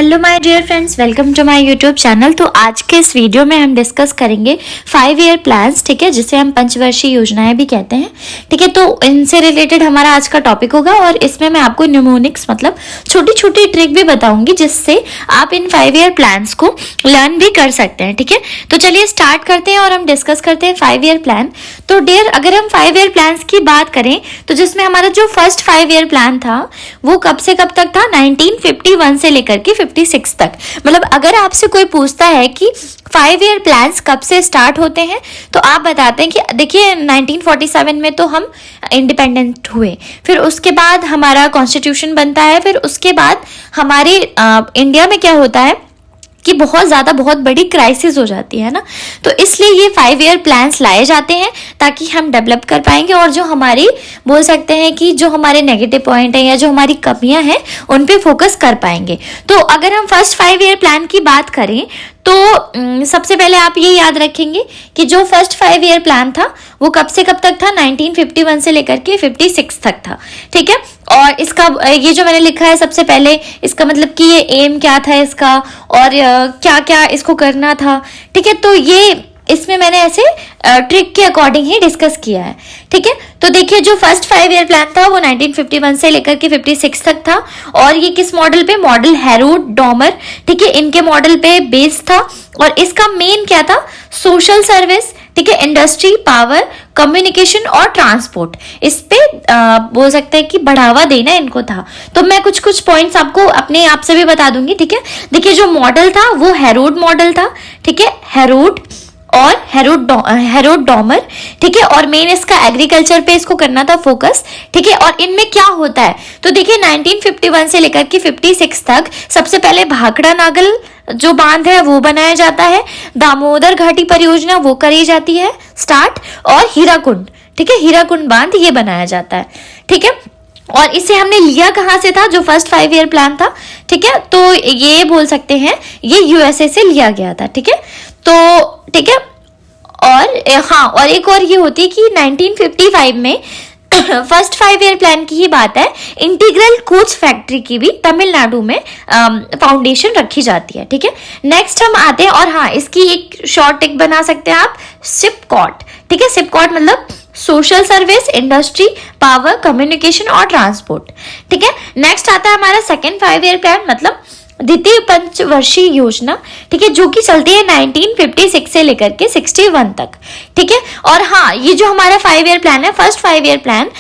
Hello my dear friends, welcome to my YouTube channel. तो आज के इस वीडियो में हम डिस्कस करेंगे 5 ईयर प्लान्स, ठीक है, जिसे हम पंचवर्षीय योजनाएं भी कहते हैं, ठीक है। तो इनसे रिलेटेड हमारा आज का टॉपिक होगा और इसमें मैं आपको न्यूमोनिक्स मतलब छोटी छोटी ट्रिक भी बताऊंगी जिससे आप इन 5 ईयर प्लान्स को लर्न भी कर सकते हैं, ठीक है। तो चलिए स्टार्ट करते हैं और हम डिस्कस करते हैं 5 ईयर प्लान। तो डियर, अगर हम 5 ईयर प्लान्स की बात करें तो जिसमें हमारा जो फर्स्ट 5 ईयर प्लान था वो कब से कब तक था, 1951 से लेकर के 56 तक। मतलब अगर आपसे कोई पूछता है कि 5 ईयर प्लान्स कब से स्टार्ट होते हैं तो आप बताते हैं कि देखिए 1947 में तो हम इंडिपेंडेंट हुए, फिर उसके बाद हमारा कॉन्स्टिट्यूशन बनता है, फिर उसके बाद हमारे इंडिया में क्या होता है कि बहुत बड़ी क्राइसिस हो जाती है ना। तो इसलिए ये 5 ईयर प्लान्स लाए जाते हैं ताकि हम डेवलप कर पाएंगे और जो हमारी बोल सकते हैं कि जो हमारे नेगेटिव पॉइंट है या जो हमारी कमियां हैं उन पे फोकस कर पाएंगे। तो अगर हम फर्स्ट 5 ईयर प्लान की बात करें तो सबसे पहले आप ये याद रखेंगे कि जो फर्स्ट 5 ईयर प्लान था वो कब से कब तक था, 1951 से लेकर के 56 तक था, ठीक है। और इसका ये जो मैंने लिखा है सबसे पहले, इसका मतलब कि ये एम क्या था इसका और क्या क्या इसको करना था, ठीक है। तो ये इसमें मैंने ऐसे ट्रिक के अकॉर्डिंग ही डिस्कस किया है, ठीक है। तो देखिए जो फर्स्ट 5 ईयर प्लान था वो 1951 से लेकर के 56 तक था और ये किस मॉडल पे, मॉडल हेरोड डॉमर, ठीक है, इनके मॉडल पे बेस्ड था। और इसका मेन क्या था, सोशल सर्विस, ठीक है, इंडस्ट्री, पावर, कम्युनिकेशन और ट्रांसपोर्ट, इस पे बोल सकते हैं कि बढ़ावा देना इनको था। तो मैं कुछ कुछ पॉइंट्स आपको अपने आप से भी बता दूंगी, ठीक है। देखिए जो मॉडल था वो हेरोड मॉडल था, ठीक है, हेरोड और हेरोड डॉमर, ठीक है। और मेन इसका एग्रीकल्चर पे इसको करना था फोकस, ठीक है। और इनमें क्या होता है तो देखिए 1951 से लेकर के 56 तक सबसे पहले भाखड़ा नागल जो बांध है वो बनाया जाता है, दामोदर घाटी परियोजना वो करी जाती है स्टार्ट, और हीराकुंड, ठीक है, हीराकुंड बांध ये बनाया जाता है, ठीक है। और इसे हमने लिया कहां से था, जो फर्स्ट 5 ईयर प्लान था, ठीक है। तो ये बोल सकते हैं ये यूएसए से लिया गया था, ठीक है। तो ठीक है, और हाँ, और एक और ये होती है कि 1955 में फर्स्ट 5 ईयर प्लान की ही बात है, इंटीग्रल कोच फैक्ट्री की भी तमिलनाडु में फाउंडेशन रखी जाती है, ठीक है। नेक्स्ट हम आते हैं, और हाँ इसकी एक शॉर्ट टिक बना सकते हैं आप, सिपकॉट, ठीक है। सिपकॉट मतलब social service, industry, power, communication और ट्रांसपोर्ट, ठीक है। नेक्स्ट आता है हमारा सेकेंड 5 ईयर प्लान मतलब द्वितीय पंचवर्षीय योजना, ठीक है, जो कि चलती है 1956 से लेकर के 61 तक, ठीक है। और हाँ, ये जो हमारा 5 ईयर प्लान है, फर्स्ट 5 ईयर प्लान,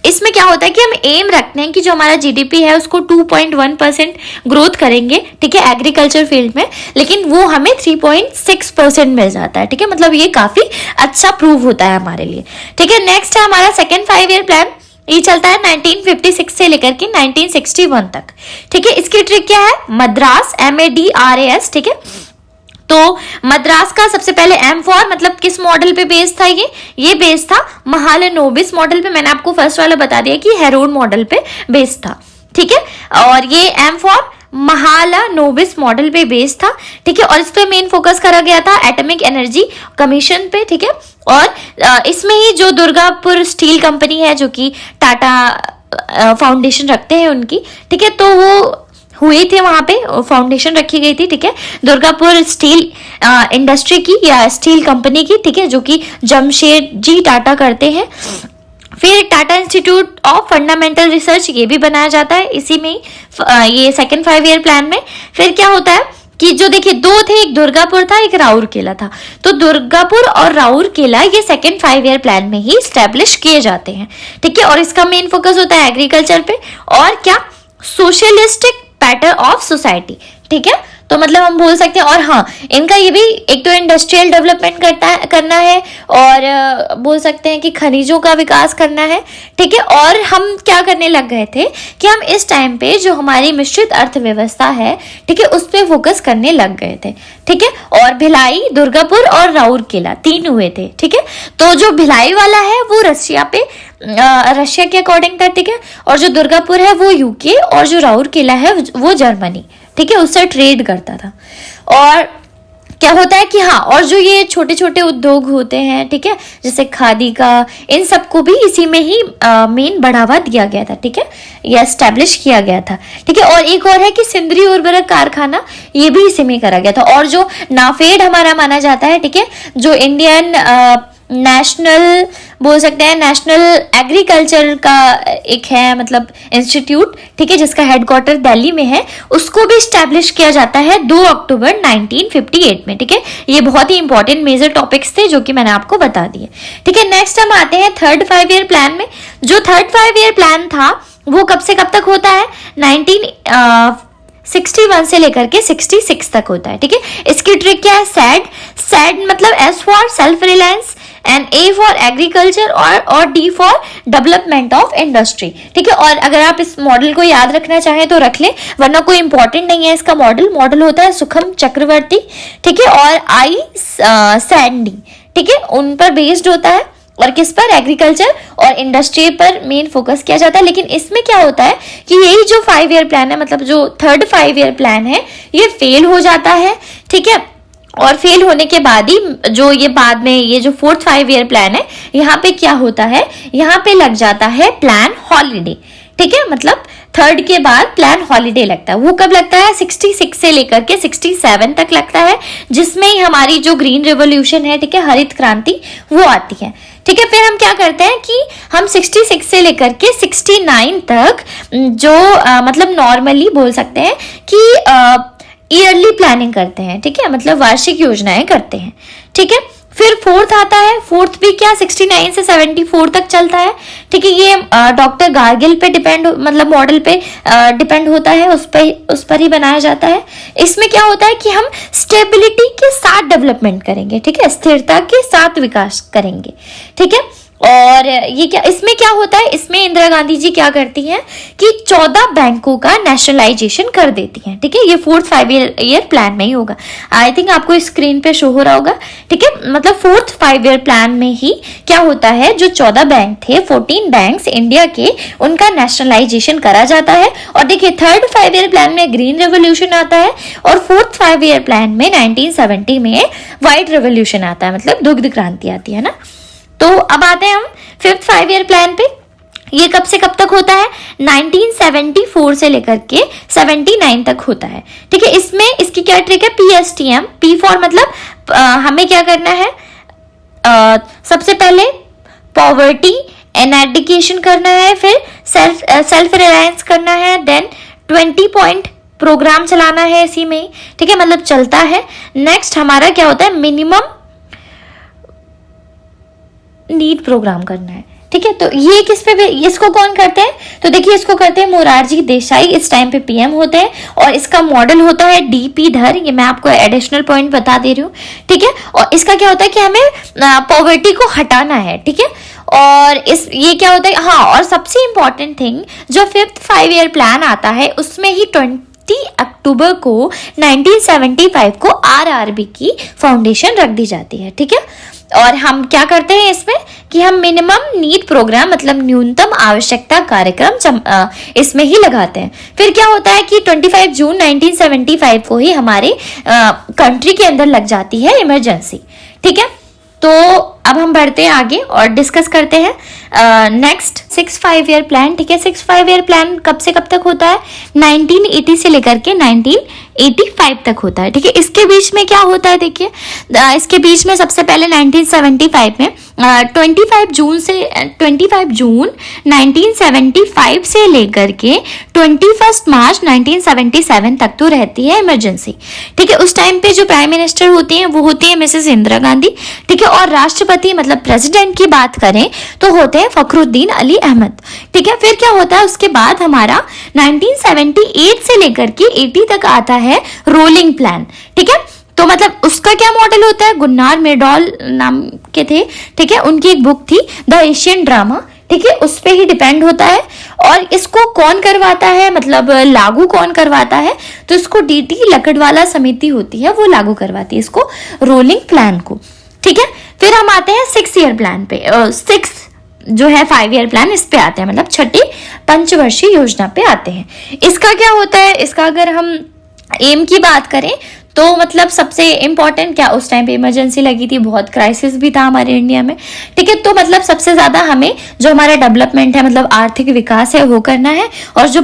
इसमें क्या होता है कि हम एम रखते हैं कि जो हमारा जीडीपी है उसको 2.1% ग्रोथ करेंगे, ठीक है, एग्रीकल्चर फील्ड में, लेकिन वो हमें 3.6% मिल जाता है, ठीक है। मतलब ये काफी अच्छा प्रूव होता है हमारे लिए, ठीक है। नेक्स्ट है हमारा सेकेंड 5 ईयर प्लान, ये चलता है 1956 से लेकर के 1961 तक, ठीक है। इसकी ट्रिक क्या है, मद्रास, MADRAS, ठीक है। तो मद्रास का सबसे पहले M फॉर मतलब किस मॉडल पे बेस्ड था, ये बेस्ड था महालनोबिस मॉडल पे, मैंने आपको फर्स्ट वाला बता दिया कि हेरोड मॉडल पे बेस्ड था, ठीक है। और ये M फॉर महालनोबिस मॉडल पे बेस्ड था, ठीक है। और इस पे मेन फोकस करा गया था एटॉमिक एनर्जी कमीशन पे, ठीक है। और इसमें ही जो दुर्गापुर स्टील कंपनी है जो कि टाटा फाउंडेशन रखते हैं उनकी, ठीक है, तो वो हुए थे वहां पे, फाउंडेशन रखी गई थी, ठीक है, दुर्गापुर स्टील इंडस्ट्री की या स्टील कंपनी की, ठीक है, जो कि जमशेदजी टाटा करते हैं। फिर Tata institute of fundamental research ये भी बनाया जाता है इसी में ही, ये सेकेंड 5 ईयर प्लान में। फिर क्या होता है कि जो देखिए दो थे, एक दुर्गापुर था, एक राउरकेला था, तो दुर्गापुर और राउरकेला ये सेकेंड 5 ईयर प्लान में ही स्टैब्लिश किए जाते हैं, ठीक है। और इसका मेन फोकस होता है एग्रीकल्चर पे और क्या, सोशलिस्टिक पैटर्न ऑफ सोसाइटी, ठीक है। तो मतलब हम बोल सकते हैं, और हाँ इनका ये भी एक तो इंडस्ट्रियल डेवलपमेंट करना है और बोल सकते हैं कि खनिजों का विकास करना है, ठीक है। और हम क्या करने लग गए थे कि हम इस टाइम पे जो हमारी मिश्रित अर्थव्यवस्था है, ठीक है, उस पे फोकस करने लग गए थे, ठीक है। और भिलाई, दुर्गापुर और राउरकेला 3 हुए थे, ठीक है। तो जो भिलाई वाला है वो रशिया के अकॉर्डिंग था, ठीक है। और जो दुर्गापुर है वो यूके और जो राउरकेला है वो जर्मनी, ठीक है, उससे ट्रेड करता था। और क्या होता है कि हाँ, और जो ये छोटे छोटे उद्योग होते हैं, ठीक है, जैसे खादी का, इन सबको भी इसी में ही मेन बढ़ावा दिया गया था, ठीक है, ये एस्टेब्लिश किया गया था, ठीक है। और एक और है कि सिंदरी उर्वरक कारखाना, ये भी इसी में करा गया था। और जो नाफेड हमारा माना जाता है, ठीक है, जो इंडियन नेशनल बोल सकते हैं, नेशनल एग्रीकल्चर का एक है मतलब इंस्टीट्यूट, ठीक है, जिसका हेडक्वार्टर दिल्ली में है, उसको भी स्टैब्लिश किया जाता है 2 अक्टूबर 1958 में, ठीक है। ये बहुत ही इंपॉर्टेंट मेजर टॉपिक्स थे जो कि मैंने आपको बता दिए, ठीक है। नेक्स्ट हम आते हैं थर्ड 5 ईयर प्लान में। जो थर्ड 5 ईयर प्लान था वो कब से कब तक होता है? 1961 से लेकर के 66 तक होता है, ठीक है। इसकी ट्रिक क्या है? सैड मतलब S for self reliance, and A for agriculture और D for development of industry, ठीक है। और अगर आप इस मॉडल को याद रखना चाहें तो रख लें, वरना कोई इंपॉर्टेंट नहीं है इसका मॉडल होता है सुखम चक्रवर्ती, ठीक है, और I सैंडी, ठीक है, उन पर बेस्ड होता है। और किस पर? एग्रीकल्चर और इंडस्ट्री पर मेन फोकस किया जाता है। लेकिन इसमें क्या होता है कि यही जो 5 ईयर प्लान है, मतलब जो थर्ड 5 ईयर प्लान है, ये फेल हो जाता है, ठीक है। और फेल होने के बाद ही जो ये बाद में ये जो फोर्थ 5 ईयर प्लान है, यहाँ पे क्या होता है, यहाँ पे लग जाता है प्लान हॉलिडे, ठीक है। मतलब थर्ड के बाद प्लान हॉलिडे लगता है। वो कब लगता है? 66 से लेकर के 67 तक लगता है, जिसमें ही हमारी जो ग्रीन रेवोल्यूशन है, ठीक है, हरित क्रांति, वो आती है, ठीक है। फिर हम क्या करते हैं कि हम 66 से लेकर के 69 तक जो मतलब नॉर्मली बोल सकते हैं कि ईयरली प्लानिंग करते हैं, ठीक है, मतलब वार्षिक योजनाएं करते हैं, ठीक है। फिर फोर्थ आता है, फोर्थ भी क्या 69 से 74 तक चलता है, ठीक है। ये डॉक्टर गार्गिल पे डिपेंड, मतलब मॉडल पे डिपेंड होता है, उस पर ही बनाया जाता है। इसमें क्या होता है कि हम स्टेबिलिटी के साथ डेवलपमेंट करेंगे, ठीक है, स्थिरता के साथ विकास करेंगे, ठीक है। और ये क्या, इसमें क्या होता है, इसमें इंदिरा गांधी जी क्या करती हैं कि 14 बैंकों का नेशनलाइजेशन कर देती हैं, ठीक है। ये फोर्थ 5 ईयर प्लान में ही होगा। आई थिंक आपको स्क्रीन पे शो हो रहा होगा, ठीक है। मतलब फोर्थ 5 ईयर प्लान में ही क्या होता है, जो 14 बैंक थे, 14 बैंक्स इंडिया के, उनका नेशनलाइजेशन करा जाता है। और देखिए थर्ड 5 ईयर प्लान में ग्रीन रेवोल्यूशन आता है, और फोर्थ 5 ईयर प्लान में 1970 में व्हाइट रेवोल्यूशन आता है, मतलब दुग्ध क्रांति आती है ना। तो अब आते हैं हम फिफ्थ 5 ईयर प्लान पे। ये कब से कब तक होता है? 1974 से लेकर के 79 तक होता है, ठीक है। इसमें इसकी क्या ट्रिक है? PSTM, P फॉर मतलब हमें क्या करना है, सबसे पहले पॉवर्टी एराडिकेशन करना है, फिर सेल्फ रिलायंस करना है, देन 20 पॉइंट प्रोग्राम चलाना है इसी में, ठीक है, मतलब चलता है। नेक्स्ट हमारा क्या होता है? मिनिमम नीड प्रोग्राम करना है, ठीक है। तो ये किस पे, इसको कौन करते हैं? तो देखिए इसको करते हैं मोरारजी देसाई, इस टाइम पे PM होते हैं, और इसका मॉडल होता है DP धर। ये मैं आपको एडिशनल पॉइंट बता दे रही हूँ, ठीक है। और इसका क्या होता है कि हमें पॉवर्टी को हटाना है, ठीक है। और ये क्या होता है, हाँ, और सबसे इंपॉर्टेंट थिंग, जो फिफ्थ 5 ईयर प्लान आता है उसमें ही 20 अक्टूबर को 1975 को RRB की फाउंडेशन रख दी जाती है, ठीक है। और हम क्या करते हैं इसमें कि हम मिनिमम नीड प्रोग्राम, मतलब न्यूनतम आवश्यकता कार्यक्रम इसमें ही लगाते हैं। फिर क्या होता है कि 25 जून 1975 को ही हमारे कंट्री के अंदर लग जाती है इमरजेंसी, ठीक है। तो अब हम बढ़ते हैं आगे और डिस्कस करते हैं नेक्स्ट 6 5 ईयर प्लान, ठीक है। 6 5 ईयर प्लान कब से कब तक होता है? 1980 से लेकर के 1985 तक होता है, ठीक है। इसके बीच में क्या होता है, देखिए इसके बीच में सबसे पहले 1975 में 25 जून 1975 से लेकर के 21 मार्च 1977 तक तो रहती है इमरजेंसी, ठीक है। उस टाइम पे जो प्राइम मिनिस्टर होती हैं वो होती है मिसेस इंदिरा गांधी, ठीक है। और राष्ट्रपति मतलब प्रेसिडेंट की बात करें तो होते हैं फखरुद्दीन अली अहमद, ठीक है। फिर क्या होता है उसके बाद हमारा 1978 से लेकर के 80 तक आता है रोलिंग प्लान, ठीक है। तो मतलब उसका क्या मॉडल होता है? गुन्नार मेडॉल नाम के थे, ठीक है, उनकी एक बुक थी द एशियन ड्रामा, ठीक है, उस पे ही डिपेंड होता है। और इसको कौन करवाता है, मतलब लागू कौन करवाता है? तो इसको DT लकड़वाला समिति होती है, वो लागू करवाती है इसको रोलिंग प्लान को, ठीक है। फिर हम आते हैं 6 ईयर प्लान पे, 6 जो है 5 ईयर प्लान, इस पे आते हैं, मतलब छठी पंचवर्षीय योजना पे आते हैं। इसका क्या होता है? इसका अगर हम एम की बात करें तो मतलब सबसे इम्पोर्टेंट क्या, उस टाइम पे इमरजेंसी लगी थी, बहुत क्राइसिस भी था हमारे इंडिया में, ठीक है। तो मतलब सबसे ज्यादा हमें जो हमारा डेवलपमेंट है, मतलब आर्थिक विकास है, वो करना है, और जो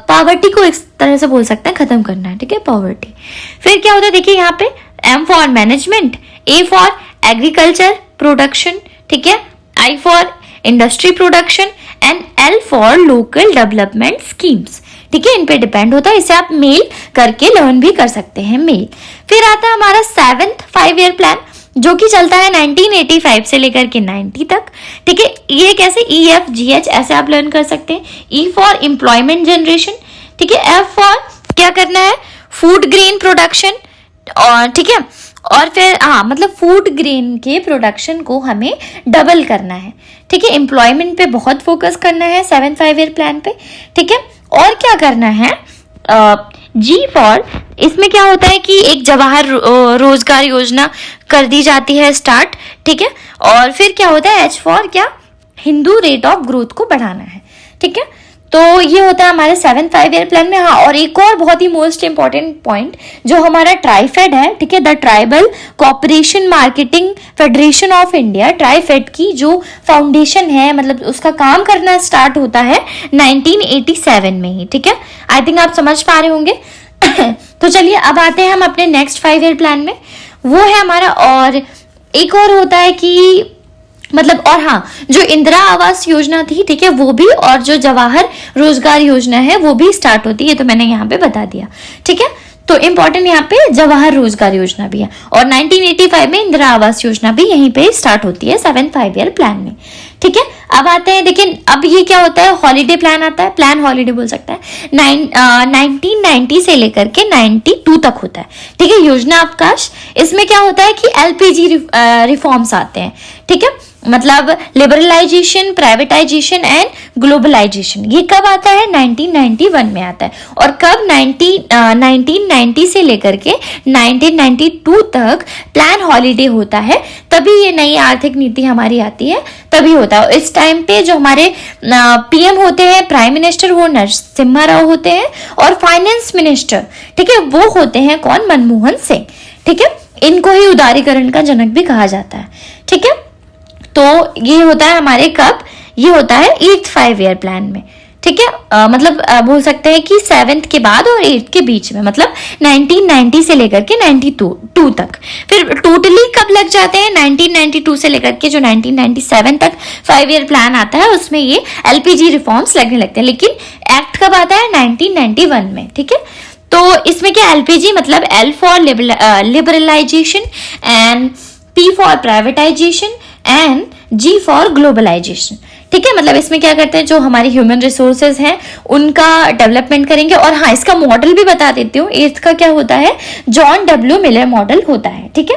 पावर्टी को इस तरह से बोल सकते हैं खत्म करना है, ठीक है, पॉवर्टी। फिर क्या होता है, देखिए यहाँ पे M for management, A for agriculture production, ठीक है, I for industry production and L for local development schemes, ठीक है। इन पे डिपेंड होता है, इसे आप मेल करके लर्न भी कर सकते हैं, मेल। फिर आता है हमारा 7th 5 ईयर प्लान, जो कि चलता है 1985 से लेकर के 90 तक, ठीक है। ये कैसे, EFGH ऐसे आप लर्न कर सकते हैं। ई फॉर एम्प्लॉयमेंट जनरेशन, ठीक है। एफ फॉर क्या करना है, फूड ग्रेन प्रोडक्शन, और ठीक है, और फिर मतलब फूड ग्रेन के प्रोडक्शन को हमें डबल करना है, ठीक है। एम्प्लॉयमेंट पे बहुत फोकस करना है 7th 5 ईयर प्लान पे, ठीक है। और क्या करना है, जी फॉर, इसमें क्या होता है कि एक जवाहर रोजगार योजना कर दी जाती है स्टार्ट, ठीक है। और फिर क्या होता है, एच फॉर क्या, हिंदू रेट ऑफ ग्रोथ को बढ़ाना है, ठीक है। तो ये होता है हमारे 7th 5 ईयर प्लान में। हाँ, और एक और बहुत ही मोस्ट इंपॉर्टेंट पॉइंट जो हमारा ट्राइफेड है, ठीक है, the tribal cooperation marketing federation of India, TRIFED की जो फाउंडेशन है, मतलब उसका काम करना स्टार्ट होता है 1987 में ही, ठीक है। आई थिंक आप समझ पा रहे होंगे। तो चलिए अब आते हैं हम अपने नेक्स्ट 5 ईयर प्लान में, वो है हमारा, और एक और होता है कि मतलब, और हाँ, जो इंदिरा आवास योजना थी, ठीक है, वो भी, और जो जवाहर रोजगार योजना है वो भी स्टार्ट होती है, तो मैंने यहाँ पे बता दिया, ठीक है। तो इम्पोर्टेंट यहाँ पे जवाहर रोजगार योजना भी है, और 1985 में इंदिरा आवास योजना भी यहीं पे स्टार्ट होती है 7th 5 ईयर प्लान में, ठीक है। अब आते हैं, लेकिन अब ये क्या होता है, हॉलीडे प्लान आता है, प्लान हॉलीडे बोल सकता है, 1990 से लेकर के 92 तक होता है, ठीक है, योजना अवकाश। इसमें क्या होता है कि LPG रिफॉर्म्स आते हैं, ठीक है, मतलब लिबरलाइजेशन, प्राइवेटाइजेशन एंड ग्लोबलाइजेशन। ये कब आता है, 1991 में आता है, और कब 1990 से लेकर के 1992 तक प्लान हॉलीडे होता है, तभी ये नई आर्थिक नीति हमारी आती है, तभी होता है। इस टाइम पे जो हमारे PM होते हैं, प्राइम मिनिस्टर, वो नरसिम्हा राव होते हैं, और फाइनेंस मिनिस्टर, ठीक है, वो होते हैं कौन, मनमोहन सिंह, ठीक है। इनको ही उदारीकरण का जनक भी कहा जाता है, ठीक है। तो ये होता है हमारे कब, ये होता है 8th 5 ईयर प्लान में, ठीक है। मतलब बोल सकते हैं कि 7th के बाद और 8th के बीच में, मतलब 1990 से लेकर के 92 तक। फिर टोटली कब लग जाते हैं, 1992 से लेकर के जो 1997 तक 5 ईयर प्लान आता है, उसमें ये LPG रिफॉर्म्स लगने लगते हैं। लेकिन एक्ट कब आता है, 1991 में, ठीक है। तो इसमें क्या, LPG मतलब L for liberalisation and P for privatisation and G for globalisation, ठीक है। मतलब इसमें क्या करते हैं, जो हमारी ह्यूमन रिसोर्सेज हैं उनका डेवलपमेंट करेंगे। और हाँ, इसका मॉडल भी बता देती हूँ, 8th का क्या होता है, जॉन W मिलर मॉडल होता है, ठीक है।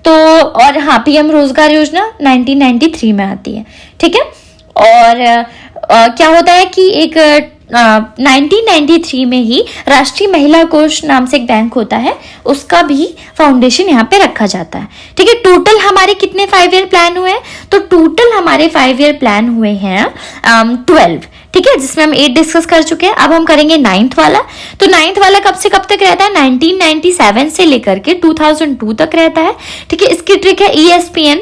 तो और हाँ, PM रोजगार योजना 1993 में आती है, ठीक है। और क्या होता है कि एक 1993 में ही राष्ट्रीय महिला कोष नाम से एक बैंक होता है, उसका भी फाउंडेशन यहाँ पे रखा जाता है, ठीक है। टोटल हमारे कितने 5 ईयर प्लान हुए हैं, तो टोटल हमारे 5 ईयर प्लान हुए हैं 12, ठीक है, जिसमें हम 8 डिस्कस कर चुके हैं। अब हम करेंगे 9th वाला। तो 9th वाला कब से कब तक रहता है, 1997 से लेकर के 2002 तक रहता है, ठीक है। इसकी ट्रिक है ESPN,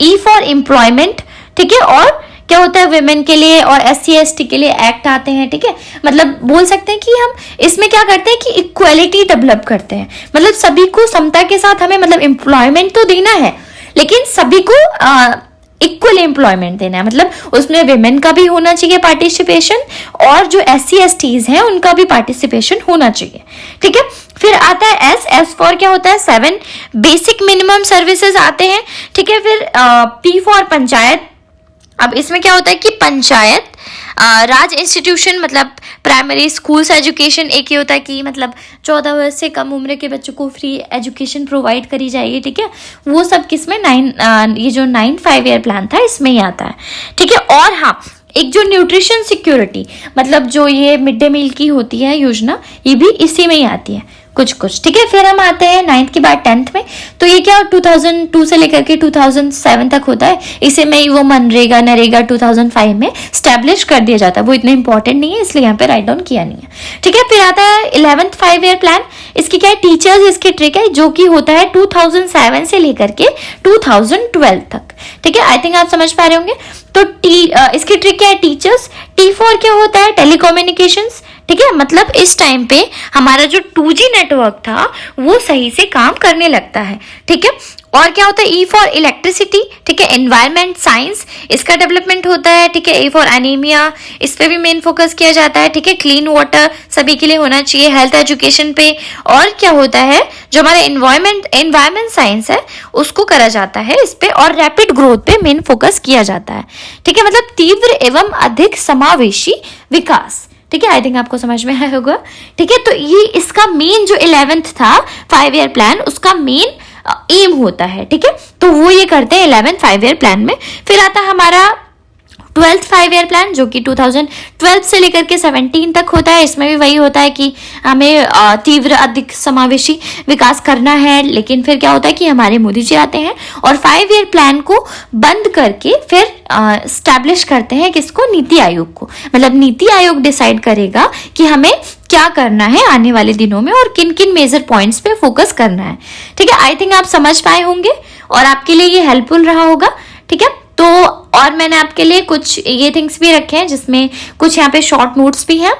E फॉर एम्प्लॉयमेंट, ठीक है। और क्या होता है, वुमेन के लिए और SC ST के लिए एक्ट आते हैं, ठीक है। मतलब बोल सकते हैं कि हम इसमें क्या करते हैं कि इक्वालिटी डेवलप करते हैं, मतलब सभी को समता के साथ हमें मतलब एम्प्लॉयमेंट तो देना है, लेकिन सभी को इक्वल एम्प्लॉयमेंट देना है। मतलब उसमें वुमेन का भी होना चाहिए पार्टिसिपेशन, और जो SC STs हैं उनका भी पार्टिसिपेशन होना चाहिए, ठीक है। फिर आता है S फॉर क्या होता है, 7 बेसिक मिनिमम सर्विसेज आते हैं, ठीक है। फिर P फॉर पंचायत। अब इसमें क्या होता है कि पंचायत राज इंस्टीट्यूशन, मतलब प्राइमरी स्कूल्स एजुकेशन, एक ही होता है कि मतलब 14 वर्ष से कम उम्र के बच्चों को फ्री एजुकेशन प्रोवाइड करी जाएगी, ठीक है। वो सब किसमें, ये जो 9th 5 ईयर प्लान था इसमें ही आता है, ठीक है। और हाँ, एक जो न्यूट्रिशन सिक्योरिटी, मतलब जो ये मिड डे मील की होती है योजना, ये भी इसी में ही आती है। कुछ, ठीक है। फिर हम आते हैं 9th के बाद 10th में। तो ये क्या 2002 से लेकर के 2007 तक होता है। इसे में वो मनरेगा नरेगा 2005 में स्टैब्लिश कर दिया जाता है। वो इतना इंपॉर्टेंट नहीं है, इसलिए यहाँ पे राइट डाउन किया नहीं है, ठीक है। फिर आता है 11th 5 ईयर प्लान। इसकी क्या है, टीचर्स इसकी ट्रिक है, जो कि होता है 2007 से लेकर के 2012 तक, ठीक है। आई थिंक आप समझ पा रहे होंगे। तो इसकी ट्रिक क्या है, टीचर्स। T4 क्या होता है, टेलीकम्युनिकेशंस, ठीक है। मतलब इस टाइम पे हमारा जो 2G नेटवर्क था वो सही से काम करने लगता है, ठीक है। और क्या होता है, E फॉर इलेक्ट्रिसिटी, ठीक है। एनवायरमेंट साइंस, इसका डेवलपमेंट होता है, ठीक है। A फॉर एनीमिया, इस पे भी मेन फोकस किया जाता है, ठीक है। क्लीन वाटर सभी के लिए होना चाहिए, हेल्थ एजुकेशन पे। और क्या होता है, जो हमारा एनवायरमेंट साइंस है उसको करा जाता है इस पे, और रैपिड ग्रोथ पे मेन फोकस किया जाता है, ठीक है। मतलब तीव्र एवं अधिक समावेशी विकास, ठीक है। आई थिंक आपको समझ में आया होगा, ठीक है। तो ये इसका मेन जो 11th था 5 ईयर प्लान, उसका मेन एम होता है, ठीक है। तो वो ये करते हैं 11th 5 ईयर प्लान में। फिर आता है हमारा 12th 5 ईयर प्लान, जो कि 2012 से लेकर के 17 तक होता है। इसमें भी वही होता है कि हमें तीव्र अधिक समावेशी विकास करना है। लेकिन फिर क्या होता है कि हमारे मोदी जी आते हैं और 5 ईयर प्लान को बंद करके फिर स्टैब्लिश करते हैं किसको, नीति आयोग को। मतलब नीति आयोग डिसाइड करेगा कि हमें क्या करना है आने वाले दिनों में और किन किन मेजर पॉइंट्स पे फोकस करना है, ठीक है। आई थिंक आप समझ पाए होंगे और आपके लिए ये हेल्पफुल रहा होगा, ठीक है। तो और मैंने आपके लिए कुछ ये थिंग्स भी रखे हैं, जिसमें कुछ यहाँ पे शॉर्ट नोट्स भी हैं,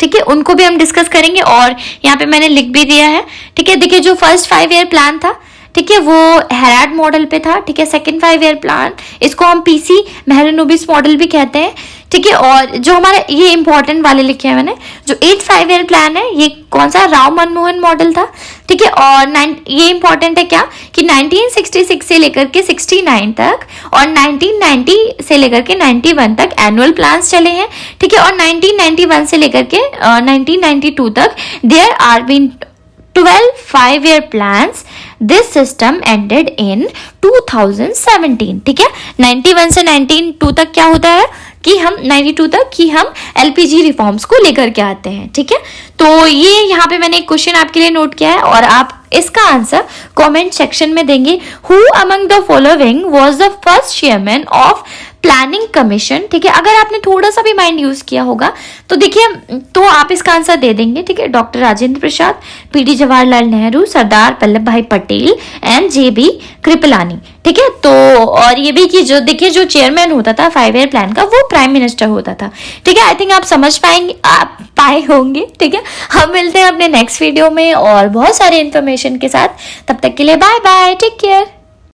ठीक है। उनको भी हम डिस्कस करेंगे और यहाँ पे मैंने लिख भी दिया है, ठीक है। देखिए, जो फर्स्ट 5 ईयर प्लान था, ठीक है, वो हेराड मॉडल पे था, ठीक है। सेकंड 5 ईयर प्लान, इसको हम पीसी मेहरानोबिस मॉडल भी कहते हैं, ठीक है। और जो हमारा ये इंपॉर्टेंट वाले लिखे हैं मैंने, जो 8th 5 ईयर प्लान है, ये कौन सा, राव मनमोहन मॉडल था, ठीक है। और ये इंपॉर्टेंट है क्या कि 1966 से लेकर के 69 तक और 1990 से लेकर के 91 तक एनुअल प्लान्स चले हैं, ठीक है। और 1991 से लेकर के 1992 तक there are been 12 5 year plans. This system ended in 2017, ठीक है। 91 से 92 तक क्या होता है कि हम 92 तक कि हम LPG रिफॉर्म्स को लेकर के आते हैं, ठीक है। तो ये यहाँ पे मैंने एक क्वेश्चन आपके लिए नोट किया है और आप इसका आंसर कमेंट सेक्शन में देंगे। Who among the following was the first chairman of planning commission, ठीक है। अगर आपने थोड़ा सा भी माइंड यूज किया होगा तो देखिए, तो आप इसका आंसर दे देंगे, ठीक है। डॉक्टर राजेंद्र प्रसाद, PD जवाहरलाल नेहरू, सरदार वल्लभ भाई पटेल एंड JB कृपलानी, ठीक है। तो और ये भी कि जो देखिए, जो चेयरमैन होता था 5 ईयर प्लान का, वो प्राइम मिनिस्टर होता था, ठीक है। आई थिंक आप समझ पाए होंगे, ठीक है। हम मिलते हैं अपने नेक्स्ट वीडियो में और बहुत सारे इन्फॉर्मेशन के साथ। तब तक के लिए बाय बाय, टेक केयर।